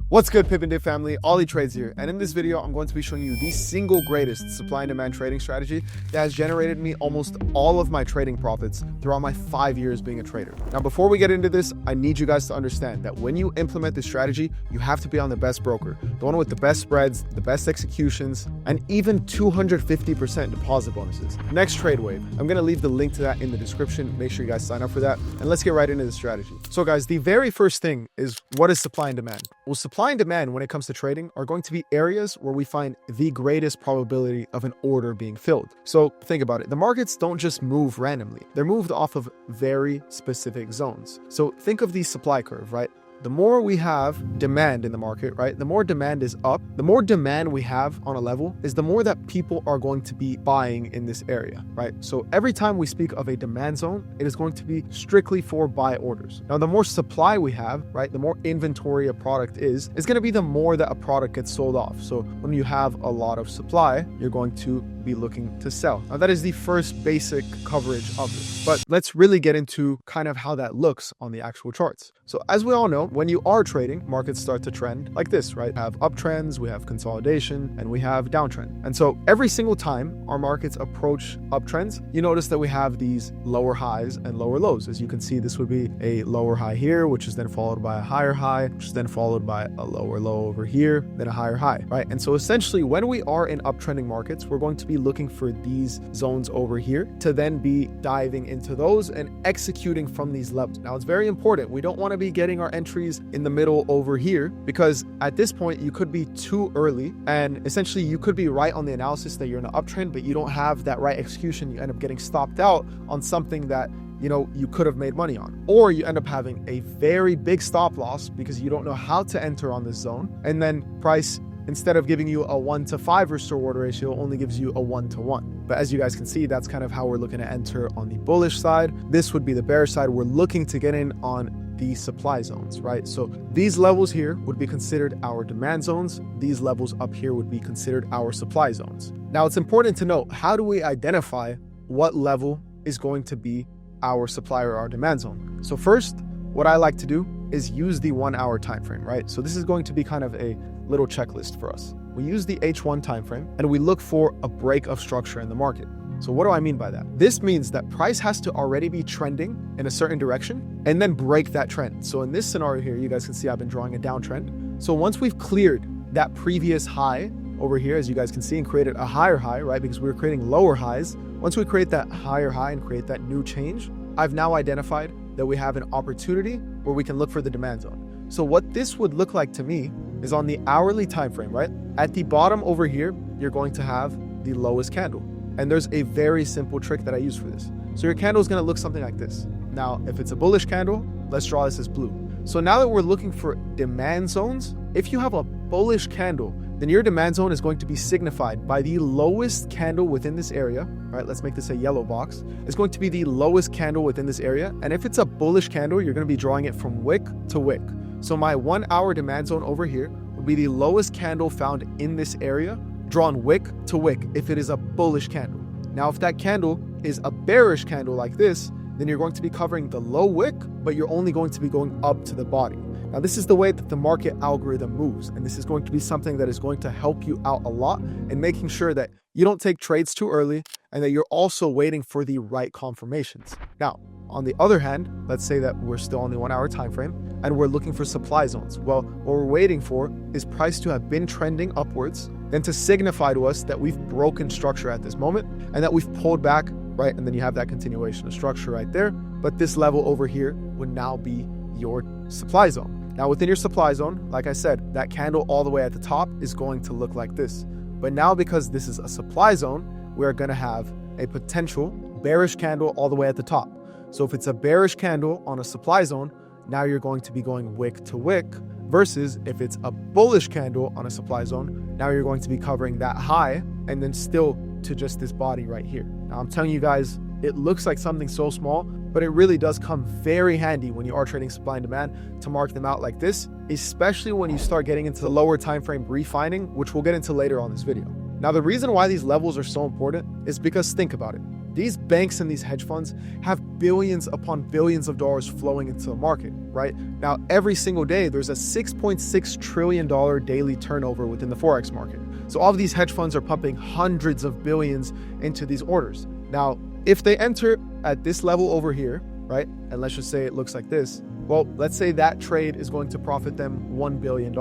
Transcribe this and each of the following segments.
What's good, Pip and Dip family? Ollie Trades here, and in this video I'm going to be showing you the single greatest supply and demand trading strategy that has generated me almost all of my trading profits throughout my 5 years being a trader. Now before we get into this, I need you guys to understand that when you implement this strategy, you have to be on the best broker, the one with the best spreads, the best executions, and even 250% deposit bonuses. Next Trade Wave, I'm going to leave the link to that in the description. Make sure you guys sign up for that, and let's get right into the strategy. So guys, the very first thing is, what is supply and demand? Well, supply and demand when it comes to trading are going to be areas where we find the greatest probability of an order being filled. So think about it. The markets don't just move randomly. They're moved off of very specific zones. So think of the supply curve, right? The more we have demand in the market, right? The more demand is up. The more demand we have on a level is the more that people are going to be buying in this area, right? So every time we speak of a demand zone, it is going to be strictly for buy orders. Now, the more supply we have, right? The more inventory a product is going to be the more that a product gets sold off. So when you have a lot of supply, you're going to be looking to sell. Now, that is the first basic coverage of this, but let's really get into kind of how that looks on the actual charts. So as we all know, when you are trading, markets start to trend like this, right? We have uptrends, we have consolidation, and we have downtrend. And so every single time our markets approach uptrends, you notice that we have these lower highs and lower lows. As you can see, this would be a lower high here, which is then followed by a higher high, which is then followed by a lower low over here, then a higher high, right? And so essentially when we are in uptrending markets, we're going to be looking for these zones over here to then be diving into those and executing from these levels. Now, it's very important. We don't want to be getting our entries in the middle over here, because at this point you could be too early and essentially you could be right on the analysis that you're in an uptrend, but you don't have that right execution. You end up getting stopped out on something that you could have made money on, or you end up having a very big stop loss because you don't know how to enter on this zone, and then price, instead of giving you a 1-to-5 restore order ratio, only gives you a 1-to-1. But as you guys can see, that's kind of how we're looking to enter on the bullish side. This would be the bearish side. We're looking to get in on the supply zones, right? So these levels here would be considered our demand zones. These levels up here would be considered our supply zones. Now, it's important to note, how do we identify what level is going to be our supply or our demand zone? So first, what I like to do is use the 1 hour time frame, right? So this is going to be kind of a little checklist for us. We use the H1 time frame and we look for a break of structure in the market. So what do I mean by that? This means that price has to already be trending in a certain direction and then break that trend. So in this scenario here, you guys can see I've been drawing a downtrend. So once we've cleared that previous high over here, as you guys can see, and created a higher high, right? Because we were creating lower highs. Once we create that higher high and create that new change, I've now identified that we have an opportunity where we can look for the demand zone. So what this would look like to me is on the hourly time frame, right? At the bottom over here, you're going to have the lowest candle. And there's a very simple trick that I use for this. So your candle is going to look something like this. Now, if it's a bullish candle, let's draw this as blue. So now that we're looking for demand zones, if you have a bullish candle, then your demand zone is going to be signified by the lowest candle within this area, right? Let's make this a yellow box. It's going to be the lowest candle within this area. And if it's a bullish candle, you're going to be drawing it from wick to wick. So my 1 hour demand zone over here would be the lowest candle found in this area, drawn wick to wick if it is a bullish candle. Now, if that candle is a bearish candle like this, then you're going to be covering the low wick, but you're only going to be going up to the body. Now, this is the way that the market algorithm moves, and this is going to be something that is going to help you out a lot in making sure that you don't take trades too early and that you're also waiting for the right confirmations. Now, on the other hand, let's say that we're still on the 1 hour time frame and we're looking for supply zones. Well, what we're waiting for is price to have been trending upwards, then to signify to us that we've broken structure at this moment and that we've pulled back, right? And then you have that continuation of structure right there. But this level over here would now be your supply zone. Now, within your supply zone, like I said, that candle all the way at the top is going to look like this. But now, because this is a supply zone, we're going to have a potential bearish candle all the way at the top. So if it's a bearish candle on a supply zone, now you're going to be going wick to wick, versus if it's a bullish candle on a supply zone, now you're going to be covering that high and then still to just this body right here. Now, I'm telling you guys, it looks like something so small, but it really does come very handy when you are trading supply and demand to mark them out like this, especially when you start getting into the lower time frame refining, which we'll get into later on this video. Now, the reason why these levels are so important is because think about it. These banks and these hedge funds have billions upon billions of dollars flowing into the market, right? Now, every single day, there's a $6.6 trillion daily turnover within the Forex market. So all of these hedge funds are pumping hundreds of billions into these orders. Now, if they enter at this level over here, right? And let's just say it looks like this. Well, let's say that trade is going to profit them $1 billion.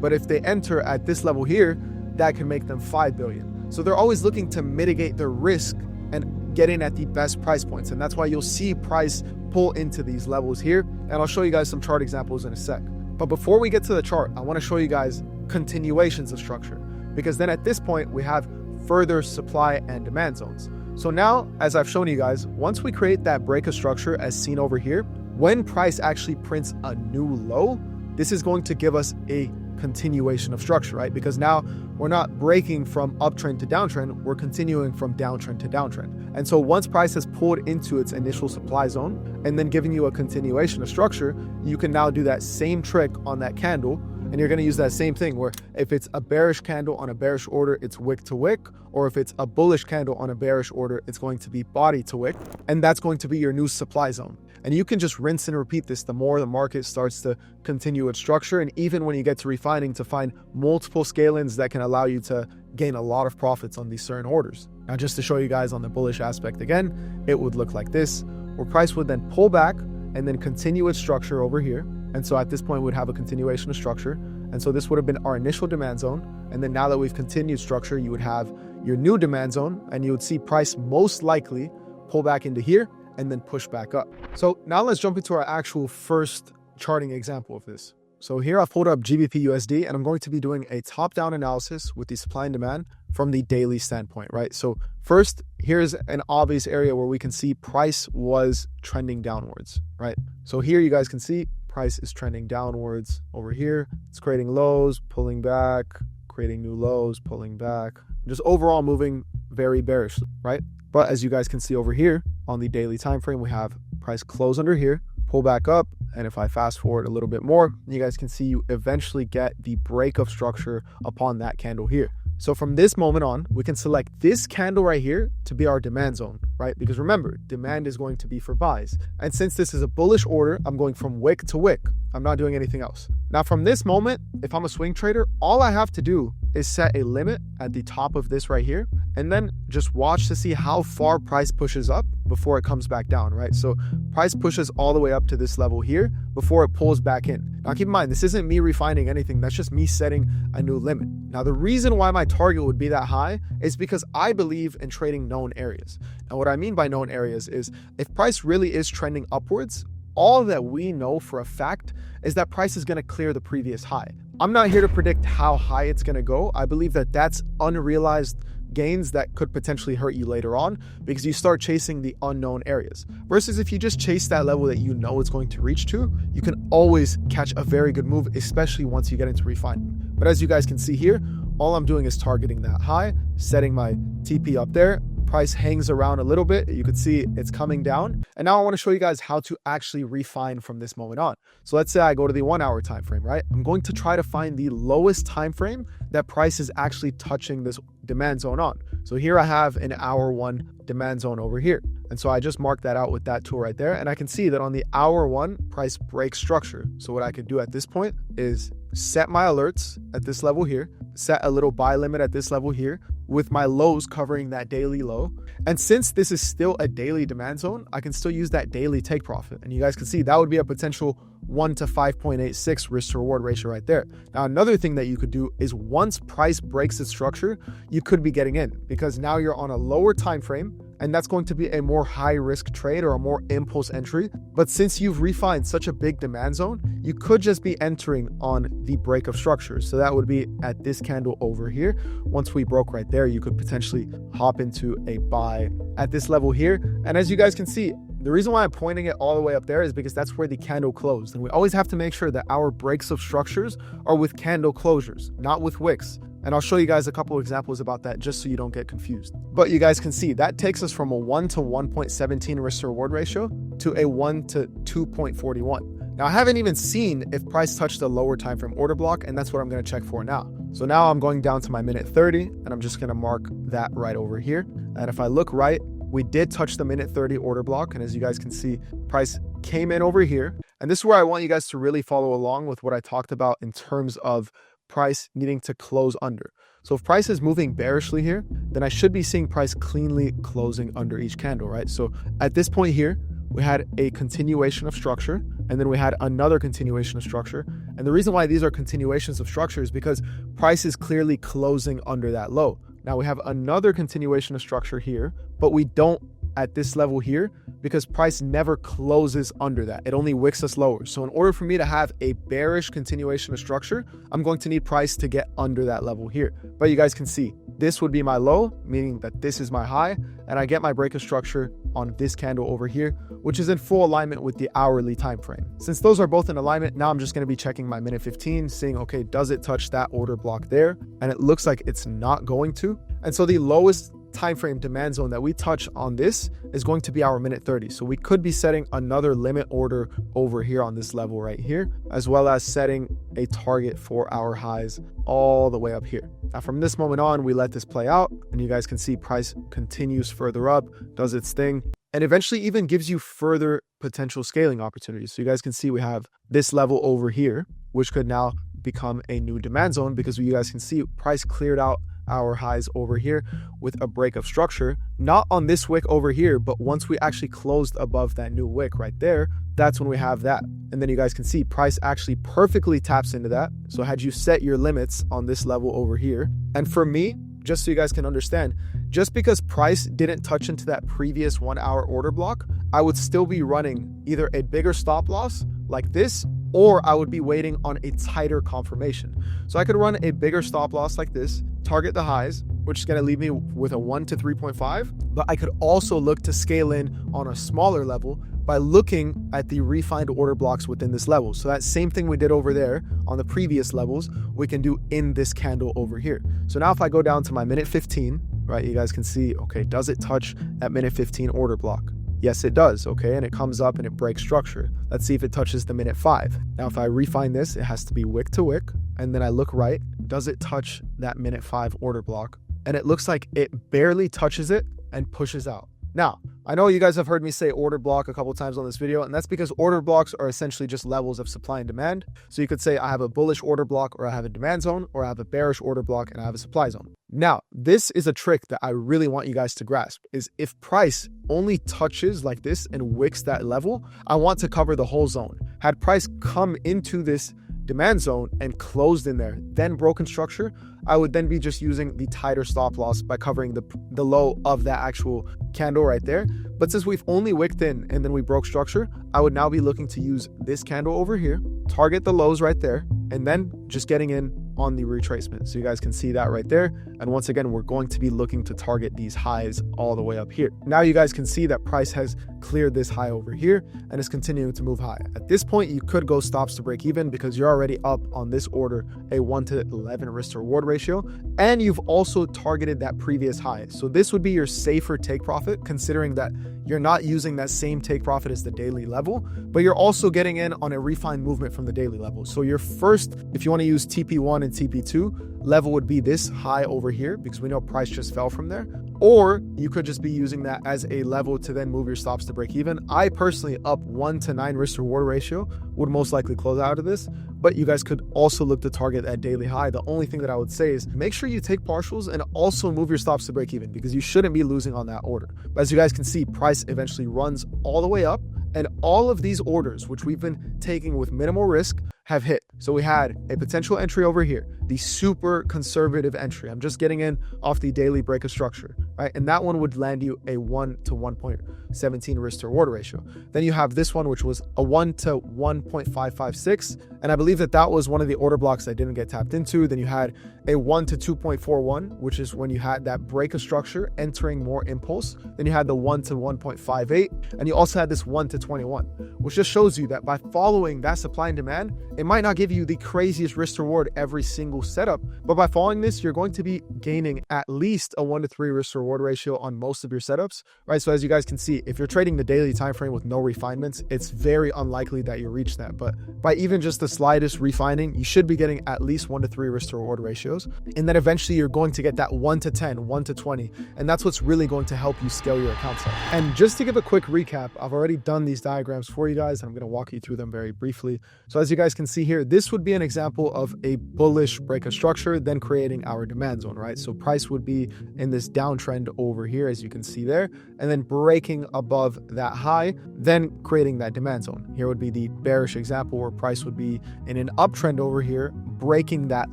But if they enter at this level here, that can make them $5 billion. So they're always looking to mitigate their risk and get in at the best price points. And that's why you'll see price pull into these levels here. And I'll show you guys some chart examples in a sec. But before we get to the chart, I want to show you guys continuations of structure, because then at this point we have further supply and demand zones. So now, as I've shown you guys, once we create that break of structure as seen over here, when price actually prints a new low, this is going to give us a continuation of structure, right? Because now we're not breaking from uptrend to downtrend, we're continuing from downtrend to downtrend. And so once price has pulled into its initial supply zone and then giving you a continuation of structure, you can now do that same trick on that candle. And you're going to use that same thing where if it's a bearish candle on a bearish order, it's wick to wick, or if it's a bullish candle on a bearish order, it's going to be body to wick, and that's going to be your new supply zone. And you can just rinse and repeat this the more the market starts to continue its structure, and even when you get to refining, to find multiple scale-ins that can allow you to gain a lot of profits on these certain orders. Now, just to show you guys on the bullish aspect again, it would look like this, where price would then pull back and then continue its structure over here. And so at this point, we'd have a continuation of structure. And so this would have been our initial demand zone. And then now that we've continued structure, you would have your new demand zone, and you would see price most likely pull back into here and then push back up. So now let's jump into our actual first charting example of this. So here I've pulled up GBP USD, and I'm going to be doing a top-down analysis with the supply and demand from the daily standpoint, right? So first, here's an obvious area where we can see price was trending downwards, right? So here you guys can see price is trending downwards over here. It's creating lows, pulling back, creating new lows, pulling back, just overall moving very bearish, right? But as you guys can see over here on the daily time frame, we have price close under here, pull back up. And if I fast forward a little bit more, you guys can see you eventually get the break of structure upon that candle here. So from this moment on, we can select this candle right here to be our demand zone, right? Because remember, demand is going to be for buys. And since this is a bullish order, I'm going from wick to wick. I'm not doing anything else. Now from this moment, if I'm a swing trader, all I have to do is set a limit at the top of this right here, and then just watch to see how far price pushes up before it comes back down, right? So price pushes all the way up to this level here before it pulls back in. Now keep in mind, this isn't me refining anything. That's just me setting a new limit. Now the reason why my target would be that high is because I believe in trading known areas. Now what I mean by known areas is if price really is trending upwards, all that we know for a fact is that price is going to clear the previous high. I'm not here to predict how high it's going to go. I believe that that's unrealized gains that could potentially hurt you later on because you start chasing the unknown areas. Versus if you just chase that level that you know it's going to reach to, you can always catch a very good move, especially once you get into refinement. But as you guys can see here, all I'm doing is targeting that high, setting my TP up there. Price hangs around a little bit. You can see it's coming down. And now I want to show you guys how to actually refine from this moment on. So let's say I go to the 1 hour time frame, right? I'm going to try to find the lowest time frame that price is actually touching this demand zone on. So here I have an hour one demand zone over here. And so I just marked that out with that tool right there. And I can see that on the hour one, price breaks structure. So what I could do at this point is set my alerts at this level here, set a little buy limit at this level here with my lows covering that daily low. And since this is still a daily demand zone, I can still use that daily take profit. And you guys can see that would be a potential 1 to 5.86 risk to reward ratio right there. Now, another thing that you could do is once price breaks its structure, you could be getting in because now you're on a lower time frame, and that's going to be a more high risk trade or a more impulse entry. But since you've refined such a big demand zone, you could just be entering on the break of structure. So that would be at this candle over here. Once we broke right there, you could potentially hop into a buy at this level here. And as you guys can see, the reason why I'm pointing it all the way up there is because that's where the candle closed. And we always have to make sure that our breaks of structures are with candle closures, not with wicks. And I'll show you guys a couple examples about that just so you don't get confused. But you guys can see that takes us from a 1 to 1.17 risk to reward ratio to a 1 to 2.41. Now I haven't even seen if price touched the lower time frame order block, and that's what I'm going to check for now. So now I'm going down to my minute 30 and I'm just going to mark that right over here. And if I look right we did touch the minute 30 order block. And as you guys can see, price came in over here. And this is where I want you guys to really follow along with what I talked about in terms of price needing to close under. So if price is moving bearishly here, then I should be seeing price cleanly closing under each candle, right? So at this point here, we had a continuation of structure, and then we had another continuation of structure. And the reason why these are continuations of structure is because price is clearly closing under that low. Now we have another continuation of structure here, but we don't at this level here because price never closes under that. It only wicks us lower. So in order for me to have a bearish continuation of structure, I'm going to need price to get under that level here. But you guys can see this would be my low, meaning that this is my high, and I get my break of structure on this candle over here, which is in full alignment with the hourly time frame. Since those are both in alignment, now I'm just going to be checking my minute 15, seeing, okay, does it touch that order block there? And it looks like it's not going to. And so the lowest time frame demand zone that we touch on this is going to be our minute 30. So we could be setting another limit order over here on this level right here, as well as setting a target for our highs all the way up here. Now from this moment on, we let this play out, and you guys can see price continues further up, does its thing, and eventually even gives you further potential scaling opportunities. So you guys can see we have this level over here, which could now become a new demand zone because you guys can see price cleared out our highs over here with a break of structure, not on this wick over here, but once we actually closed above that new wick right there, that's when we have that. And then you guys can see price actually perfectly taps into that. So had you set your limits on this level over here, and for me, just so you guys can understand, just because price didn't touch into that previous 1 hour order block, I would still be running either a bigger stop loss like this, or I would be waiting on a tighter confirmation. So I could run a bigger stop loss like this, target the highs, which is going to leave me with a 1 to 3.5, but I could also look to scale in on a smaller level by looking at the refined order blocks within this level. So that same thing we did over there on the previous levels, we can do in this candle over here. So now if I go down to my minute 15, right, you guys can see, okay, does it touch that minute 15 order block? Yes, it does, okay, and it comes up and it breaks structure. Let's see if it touches the minute 5. Now, if I refine this, it has to be wick to wick, and then I look right, does it touch that minute 5 order block? And it looks like it barely touches it and pushes out. Now, I know you guys have heard me say order block a couple times on this video, and that's because order blocks are essentially just levels of supply and demand. So you could say I have a bullish order block, or I have a demand zone, or I have a bearish order block and I have a supply zone. Now, this is a trick that I really want you guys to grasp, is if price only touches like this and wicks that level, I want to cover the whole zone. Had price come into this demand zone and closed in there, then broken structure, I would then be just using the tighter stop loss by covering the low of that actual candle right there. But since we've only wicked in and then we broke structure, I would now be looking to use this candle over here, target the lows right there, and then just getting in on the retracement. So you guys can see that right there. And once again, we're going to be looking to target these highs all the way up here. Now you guys can see that price has cleared this high over here and is continuing to move high. At this point, you could go stops to break even because you're already up on this order, a 1 to 11 risk to reward ratio. And you've also targeted that previous high. So this would be your safer take profit, considering that you're not using that same take profit as the daily level, but you're also getting in on a refined movement from the daily level. So your first, if you want to use TP1 and TP2, level would be this high over here because we know price just fell from there. Or you could just be using that as a level to then move your stops to break even. I personally, up 1 to 9 risk to reward ratio, would most likely close out of this, but you guys could also look to target that daily high. The only thing that I would say is make sure you take partials and also move your stops to break even because you shouldn't be losing on that order. But as you guys can see, price eventually runs all the way up, and all of these orders, which we've been taking with minimal risk, have hit. So we had a potential entry over here, the super conservative entry. I'm just getting in off the daily break of structure, right? And that one would land you a 1 to 1.17 risk to reward ratio. Then you have this one, which was a 1 to 1.556. And I believe that that was one of the order blocks that didn't get tapped into. Then you had a 1 to 2.41, which is when you had that break of structure entering more impulse. Then you had the 1 to 1.58. And you also had this 1 to 21, which just shows you that by following that supply and demand, it might not give you the craziest risk to reward every single setup, but by following this, you're going to be gaining at least a 1 to 3 risk to reward reward ratio on most of your setups, right? So as you guys can see, if you're trading the daily time frame with no refinements, it's very unlikely that you reach that. But by even just the slightest refining, you should be getting at least 1 to 3 risk to reward ratios. And then eventually you're going to get that 1 to 10, 1 to 20. And that's what's really going to help you scale your accounts up. And just to give a quick recap, I've already done these diagrams for you guys. And I'm going to walk you through them very briefly. So as you guys can see here, this would be an example of a bullish break of structure, then creating our demand zone, right? So price would be in this downtrend over here, as you can see there, and then breaking above that high, then creating that demand zone. Here would be the bearish example where price would be in an uptrend over here, breaking that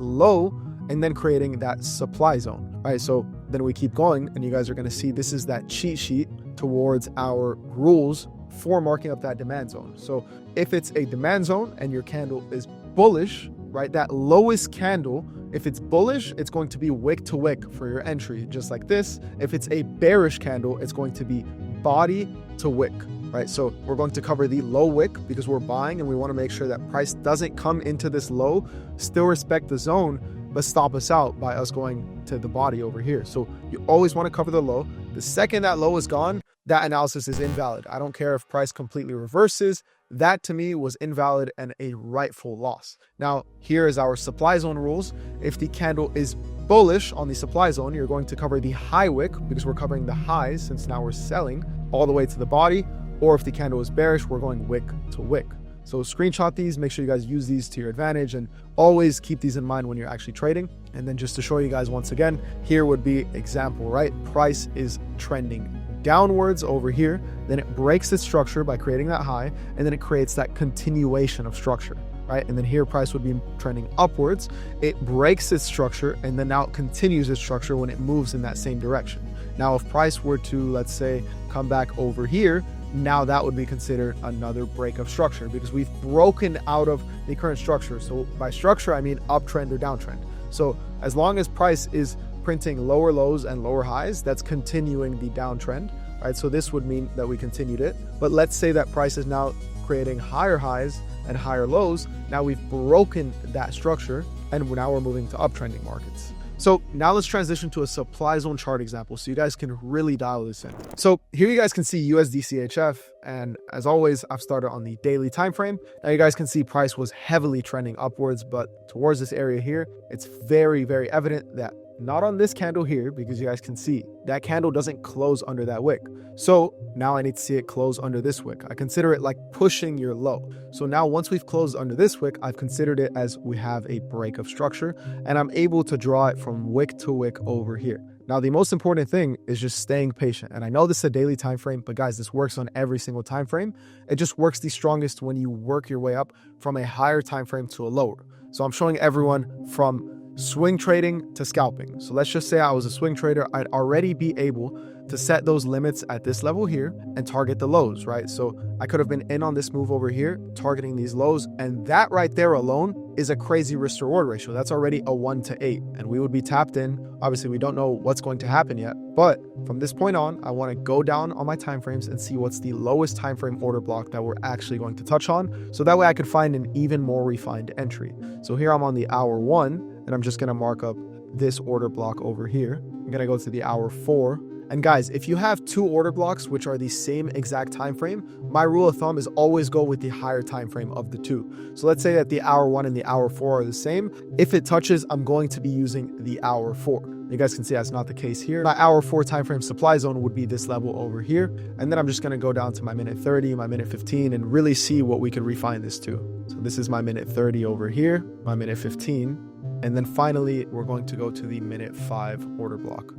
low, and then creating that supply zone, right? So then we keep going, and you guys are going to see this is that cheat sheet towards our rules for marking up that demand zone. So if it's a demand zone and your candle is bullish, right, that lowest candle, if it's bullish, it's going to be wick to wick for your entry, just like this. If it's a bearish candle, it's going to be body to wick, right? So we're going to cover the low wick because we're buying and we want to make sure that price doesn't come into this low, still respect the zone, but stop us out by us going to the body over here. So you always want to cover the low. The second that low is gone, that analysis is invalid. I don't care if price completely reverses. That to me was invalid and a rightful loss. Now, here is our supply zone rules. If the candle is bullish on the supply zone, you're going to cover the high wick because we're covering the highs since now we're selling all the way to the body. Or if the candle is bearish, we're going wick to wick. So screenshot these, make sure you guys use these to your advantage and always keep these in mind when you're actually trading. And then just to show you guys once again, here would be example, right? Price is trending downwards over here, then it breaks its structure by creating that high, and then it creates that continuation of structure, right? And then here price would be trending upwards, it breaks its structure, and then now it continues its structure when it moves in that same direction. Now if price were to, let's say, come back over here, now that would be considered another break of structure because we've broken out of the current structure. So by structure, I mean uptrend or downtrend. So as long as price is printing lower lows and lower highs, that's continuing the downtrend, right? So this would mean that we continued it. But let's say that price is now creating higher highs and higher lows. Now we've broken that structure and now we're moving to uptrending markets. So now let's transition to a supply zone chart example so you guys can really dial this in. So here you guys can see USD/CHF, and as always, I've started on the daily time frame. Now you guys can see price was heavily trending upwards, but towards this area here, it's very, very evident that not on this candle here, because you guys can see that candle doesn't close under that wick. So now I need to see it close under this wick. I consider it like pushing your low. So now once we've closed under this wick, I've considered it as we have a break of structure and I'm able to draw it from wick to wick over here. Now, the most important thing is just staying patient. And I know this is a daily time frame, but guys, this works on every single time frame. It just works the strongest when you work your way up from a higher time frame to a lower. So I'm showing everyone from swing trading to scalping. So let's just say I was a swing trader. I'd already be able to set those limits at this level here and target the lows, right? So I could have been in on this move over here, targeting these lows. And that right there alone is a crazy risk to reward ratio. That's already a 1 to 8. And we would be tapped in. Obviously, we don't know what's going to happen yet. But from this point on, I want to go down on my timeframes and see what's the lowest time frame order block that we're actually going to touch on. So that way I could find an even more refined entry. So here I'm on the hour 1. And I'm just going to mark up this order block over here. I'm going to go to the hour 4. And guys, if you have 2 order blocks, which are the same exact time frame, my rule of thumb is always go with the higher time frame of the 2. So let's say that the hour 1 and the hour 4 are the same. If it touches, I'm going to be using the hour 4. You guys can see that's not the case here. My hour 4 time frame supply zone would be this level over here. And then I'm just going to go down to my minute 30, my minute 15, and really see what we can refine this to. So this is my minute 30 over here, my minute 15. And then finally, we're going to go to the minute 5 order block.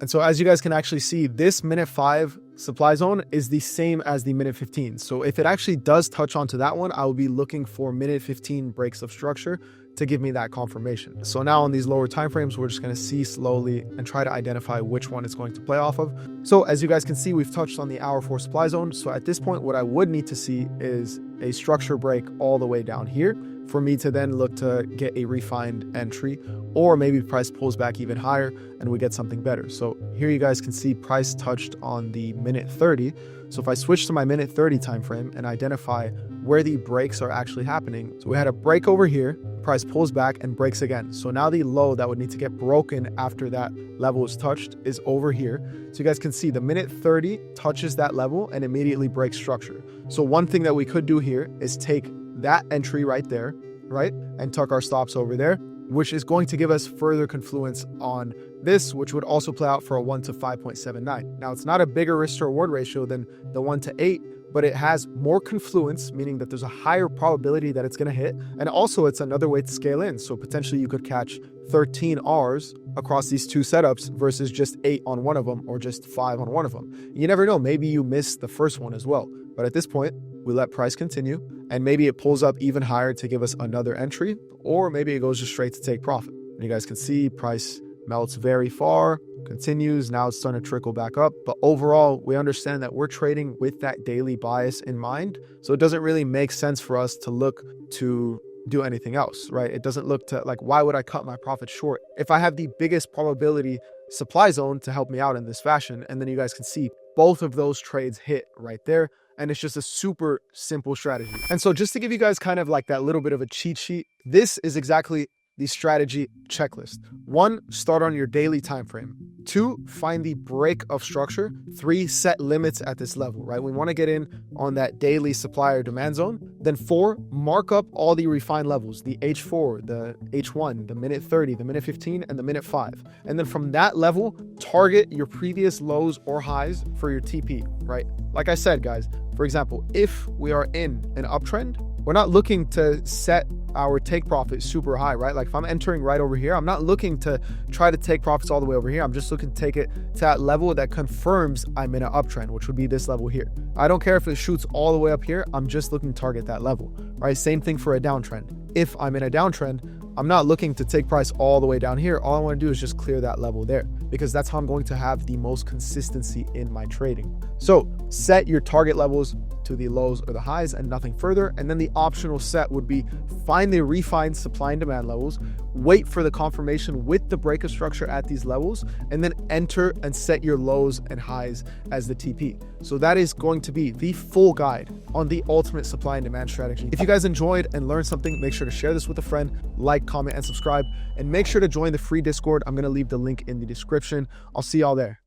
And so as you guys can actually see, this minute 5 supply zone is the same as the minute 15. So if it actually does touch onto that one, I will be looking for minute 15 breaks of structure to give me that confirmation. So now on these lower time frames, we're just going to see slowly and try to identify which one it's going to play off of. So as you guys can see, we've touched on the hour 4 supply zone. So at this point, what I would need to see is a structure break all the way down here. for me to then look to get a refined entry, or maybe price pulls back even higher and we get something better. So here you guys can see price touched on the minute 30. So if I switch to my minute 30 time frame and identify where the breaks are actually happening, so we had a break over here, price pulls back and breaks again. So now the low that would need to get broken after that level is touched is over here. So you guys can see the minute 30 touches that level and immediately breaks structure. So one thing that we could do here is take that entry right there, right, and tuck our stops over there, which is going to give us further confluence on this, which would also play out for a 1 to 5.79. Now, it's not a bigger risk to reward ratio than the 1 to 8, but it has more confluence, meaning that there's a higher probability that it's going to hit. And also, it's another way to scale in. So potentially you could catch 13 Rs across these two setups versus just 8 on one of them or just 5 on one of them. You never know. Maybe you missed the first one as well. But at this point, we let price continue, and maybe it pulls up even higher to give us another entry, or maybe it goes just straight to take profit. And you guys can see price melts very far, continues, now it's starting to trickle back up. But overall, we understand that we're trading with that daily bias in mind. So it doesn't really make sense for us to look to do anything else, right? It doesn't look to like, why would I cut my profit short if I have the biggest probability supply zone to help me out in this fashion? And then you guys can see both of those trades hit right there. And it's just a super simple strategy. And so just to give you guys kind of like that little bit of a cheat sheet, this is exactly the strategy checklist. 1, start on your daily time frame. 2, find the break of structure. 3, set limits at this level, right? We want to get in on that daily supply or demand zone. Then 4, mark up all the refined levels, the H4, the H1, the minute 30, the minute 15, and the minute 5. And then from that level, target your previous lows or highs for your TP, right? Like I said, guys, for example, if we are in an uptrend, we're not looking to set our take profit super high, right? Like if I'm entering right over here, I'm not looking to try to take profits all the way over here. I'm just looking to take it to that level that confirms I'm in an uptrend, which would be this level here. I don't care if it shoots all the way up here. I'm just looking to target that level, right? Same thing for a downtrend. If I'm in a downtrend, I'm not looking to take price all the way down here. All I want to do is just clear that level there, because that's how I'm going to have the most consistency in my trading. So set your target levels to the lows or the highs and nothing further. And then the optional set would be find the refined supply and demand levels, wait for the confirmation with the break of structure at these levels, and then enter and set your lows and highs as the TP. So that is going to be the full guide on the ultimate supply and demand strategy. If you guys enjoyed and learned something, make sure to share this with a friend, like, comment, and subscribe, and make sure to join the free Discord. I'm going to leave the link in the description. I'll see y'all there.